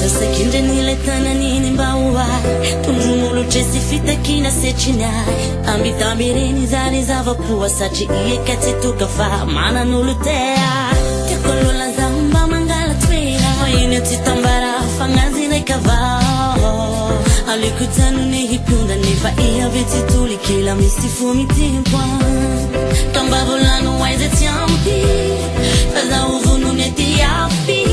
Sasa kinda niletana nini mbawa Tunumulu chesi fita kina sechina Ambi thambirini zani zavapua Sachi iye kati tukafa Mana nulutea Tekolola zamba mangala twira Oyine titambara fangazi na ikavao Alikutanu nehipunda Nifa iya viti tuli kila misifu mitimpwa Kambabulano waize tiampi Faza uvunu neti yapi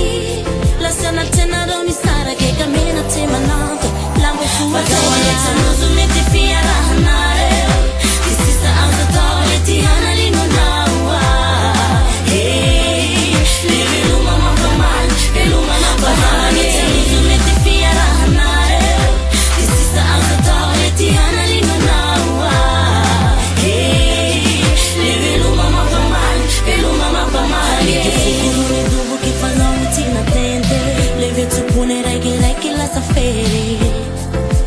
Lasana tena doni sara ke kamena tema nato Lambo fuwa Faza nuzu neti fia rahanare Kisisa auto tole ti hana lino nawa Hey, livi luma mapaman Eluma mapaman Faza nuzu neti fia rahanare Kisisa auto tole ti hana lino nawa Hey, livi luma mapaman Eluma mapaman Kifukuru ni dubu kifana utina tente Leve tupune rege la safari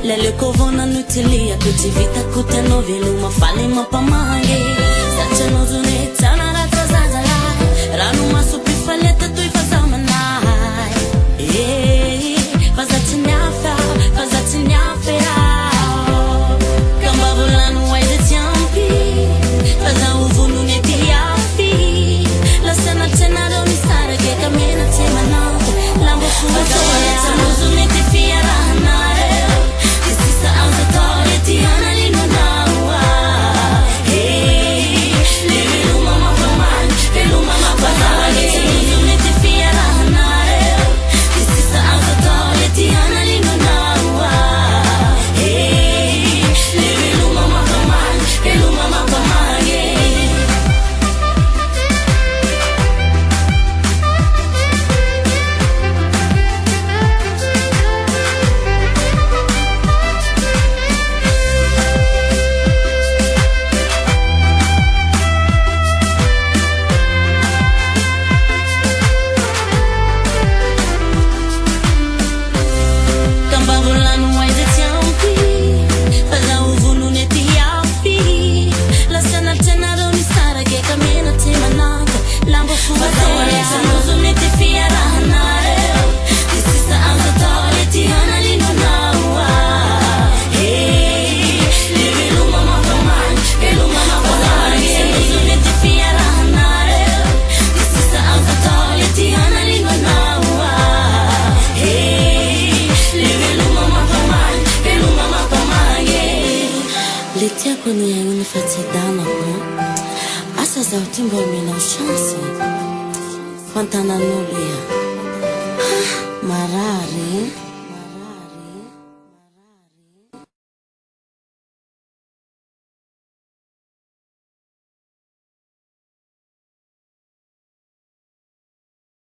Lele kovona nutilia kutivita kuteno viluma fale mapamange Sacha nozune tana rata zazala Ranu masupi faleta tuifaza manai Faza tinyafa Kambabulanu waize tiampi Faza uvunu neti yafi Lasana tena doni sara ke kamena tema nato Lambo fuwa Faza nuzu neti fia rahanare Kisisa auto tole ti hana lino nawa Hey, livi luma mapaman Eluma mapaman Faza nuzu neti fia rahanare Kisisa auto tole ti hana lino nawa Hey, livi luma mapaman Eluma mapaman Kambabulanu waize tiampi Faza uvunu neti yafi Lasana tena doni sara ke kamena tema nato Lambo fuwa Faza nuzu neti fia rahanare Kisisa auto tole ti hana lino nawa Hey, livi luma mapaman Eluma mapaman Faza nuzu neti fia rahanare Kisisa auto tole ti hana lino nawa Hey, livi luma mapaman Eluma mapaman Letia kwenye yangu nifatia dama Asa za utimbo mina ushansi Fantana nulia